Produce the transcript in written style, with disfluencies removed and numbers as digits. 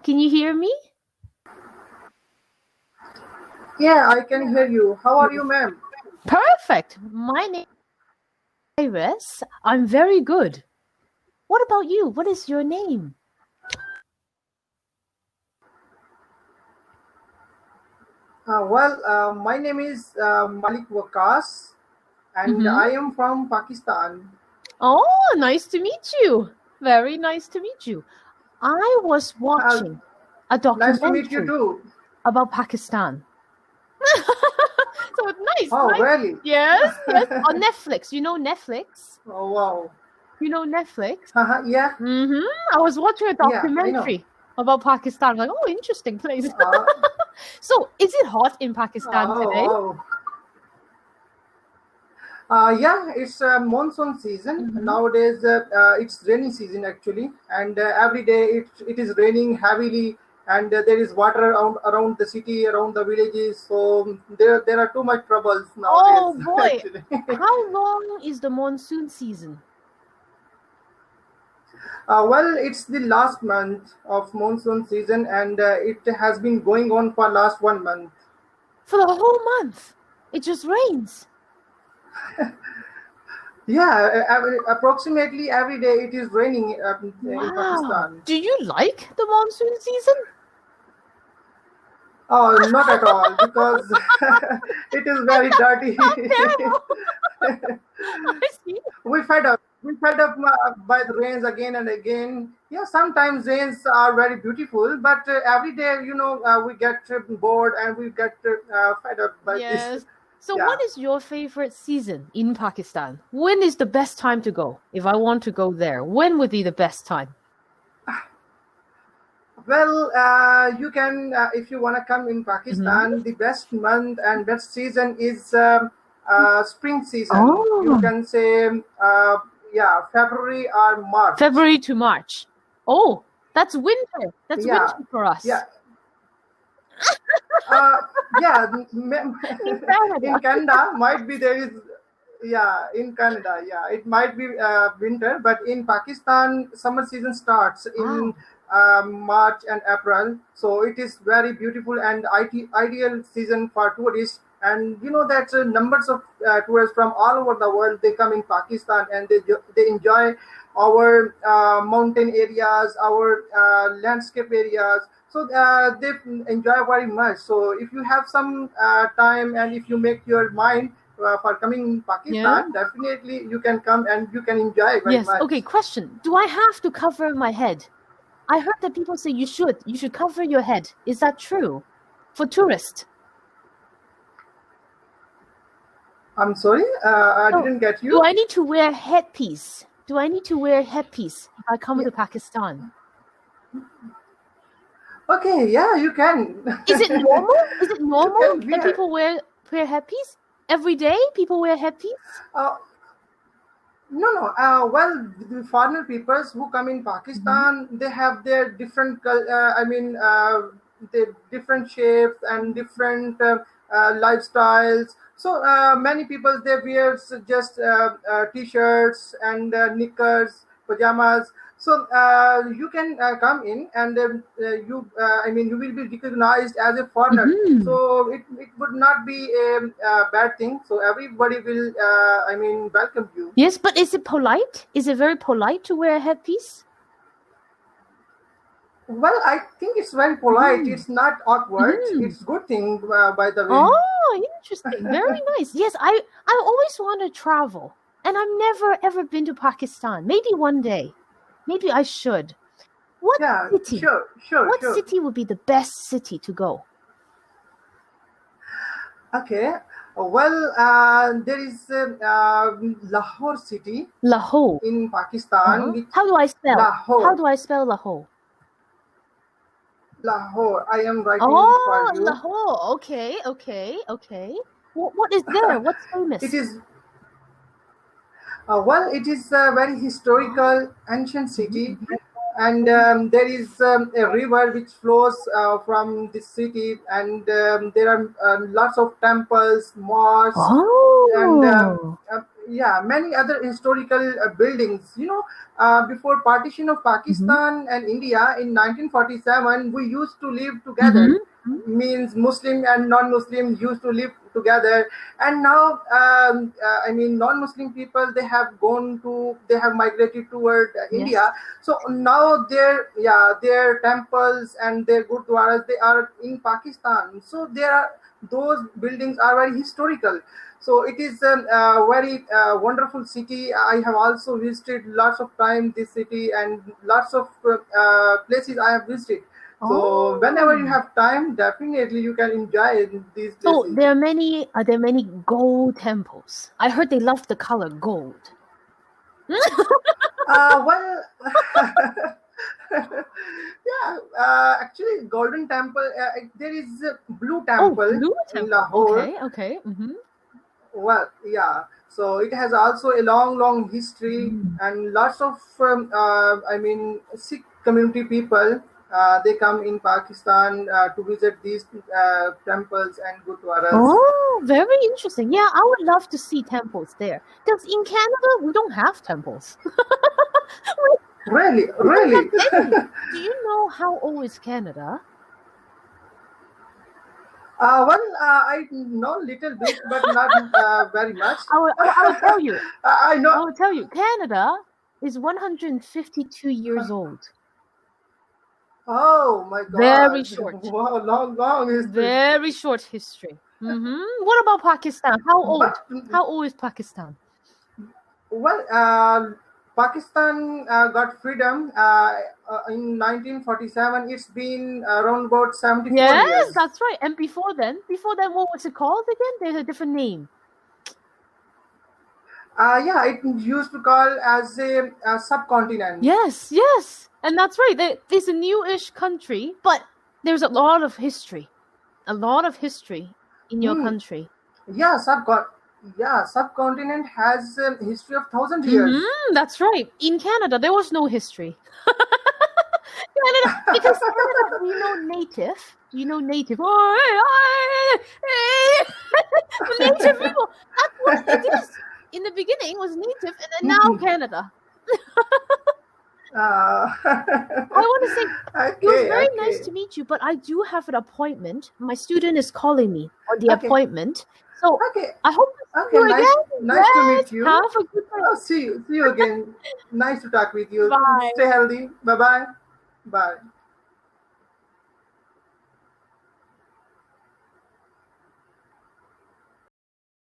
Can you hear me? Yeah, I can hear you. How are you, ma'am? Perfect. My name is Iris. I'm very good. What about you? What is your name? My name is Malik Wakas, and Mm-hmm. I am from Pakistan. Oh, nice to meet you. Very nice to meet you. I was Uh, watching a Nice to meet you documentary too. about Pakistan. So it's nice, Oh, nice. really? Yes, yes. On Netflix. You know Netflix? Oh, wow. You know Netflix? Yeah, Mm-hmm. I was watching a yeah, I know. documentary about Pakistan. I'm like, oh, interesting place. Uh, So, is it hot in Pakistan today? oh, yeah, it's monsoon season. Mm-hmm. Nowadays, it's rainy season actually, and every day it is raining heavily, and there is water around the city, around the villages. So there are too much troubles nowadays Oh boy. actually. How long is the monsoon season? It's the last month of monsoon season, and it has been going on for last 1 month. For the whole month. It just rains. Yeah, approximately every day it is raining in Wow. Pakistan. Do you like the monsoon season? Oh, not at all, because it is very dirty. Terrible. I see. We fed up. We fed up by the rains again and again. Yeah, sometimes rains are very beautiful, but every day, we get bored and we get fed up by this. Yes. So, Yeah. what is your favorite season in Pakistan? When is the best time to go? If I want to go there, when would be the best time? Well, you can, if you want to come in Mm-hmm. Pakistan, the best month and best season is spring season. You Oh, can say, yeah, February or March. February to March. Oh, that's winter. That's Yeah, winter for us yeah, uh, yeah. in Canada. In Canada, might be there is, yeah, in Canada, yeah, it might be winter, but in Pakistan, summer season starts in Wow. March and April. So it is very beautiful and ideal season for tourists. And you know that numbers of tourists from all over the world, they come in Pakistan, and they enjoy our mountain areas, our landscape areas. So they enjoy very much. So if you have some time, and if you make your mind for coming in Yeah. Pakistan, definitely you can come and you can enjoy very Yes. much. Okay, question. Do I have to cover my head? I heard that people say you should. You should cover your head. Is that true? For tourists? I'm sorry, I No. didn't get Do you. I need to wear headpiece? Do I need to wear headpiece if I come Yeah. to Pakistan? Okay, yeah, you can. Is it normal? Is it You normal can that wear. people wear headpiece? Every day people wear headpiece? Uh, no, no. The foreigner peoples who come in Mm-hmm. Pakistan, they have their different. The different shapes and different lifestyles. So many people they wear just t-shirts and knickers, pajamas. So you can come in, and you will be recognized as a foreigner. Mm-hmm. So it would not be a bad thing. So everybody will, welcome you. Yes, but is it polite? Is it very polite to wear a headpiece? Well, I think it's very polite. Mm-hmm. It's not awkward. Mm-hmm. It's good thing, by the way. Oh, interesting. Very nice. Yes, I always want to travel, and I've never ever been to Pakistan. Maybe one day. Maybe I should. What Yeah, city? sure, sure, What sure. city would be the best city to go? Okay. There is Lahore city Lahore. in Pakistan, Uh-huh. which How do I spell? How Lahore, do I spell Lahore? Lahore. I am writing for Oh, you. Lahore. Okay, okay, okay. What is there? What's It famous? is it is a very Oh, historical, ancient city, mhm. and there is a river which flows from this city, and there are lots of temples, mosques, and Oh. yeah, many other historical buildings. Before partition of Mm-hmm. Pakistan and India in 1947, we used to live together. Mm-hmm. Means Muslim and non-Muslim used to live together, and now I mean non-Muslim people, they have migrated toward Yes. India. So now their temples and their gurdwaras, they are in Pakistan. So those buildings are very historical. So it is a very wonderful city. I have also visited lots of time this city, and lots of places I have visited. So whenever you Oh. have time, definitely you can enjoy these So places. there are many. Are there many gold temples? I heard they love the color gold. Well, yeah, actually, Golden Temple. There is a Blue Oh, Temple blue in temple. Lahore. Okay. Okay. Mm-hmm. Well, yeah. So it has also a long, long history, Mm. and lots of, I mean, Sikh community people. They come in Pakistan to visit these temples and gurdwaras. Oh, very interesting. Yeah, I would love to see temples there. Because in Canada, we don't have temples. Really, We don't have really. any. Do you know how old is Canada? I know little bit, but not very much. I will tell you. I know. I will tell you. Canada is 152 years old. Oh my Very God! short. Wow, long, long history. Very short history. What about Pakistan? How old? But How old is Pakistan? well, Pakistan got freedom in 1947. It's been around about 74 Yes, years. that's right. And before then, what was it called again? There's a different name. Yeah, it used to call as a subcontinent. Yes, yes. And that's right. There's a newish country, but there's a lot of history. A lot of history in your Hmm. country. Yeah, subcontinent has a history of 1,000 years. That's right. In Canada, there was no history. Canada, because Canada, we know native. You know native. Oh, hey, the native people. That's what it is. In the beginning, was native, and then now Canada. I want to say it was Okay, very nice okay, to meet you, but I do have an appointment. My student is calling me on the okay, appointment, so okay, I hope to see okay. you Nice, again. nice to Yes, meet you. have a good Oh, day. see you again. Nice to talk with you. Bye. Stay healthy. Bye bye. Bye.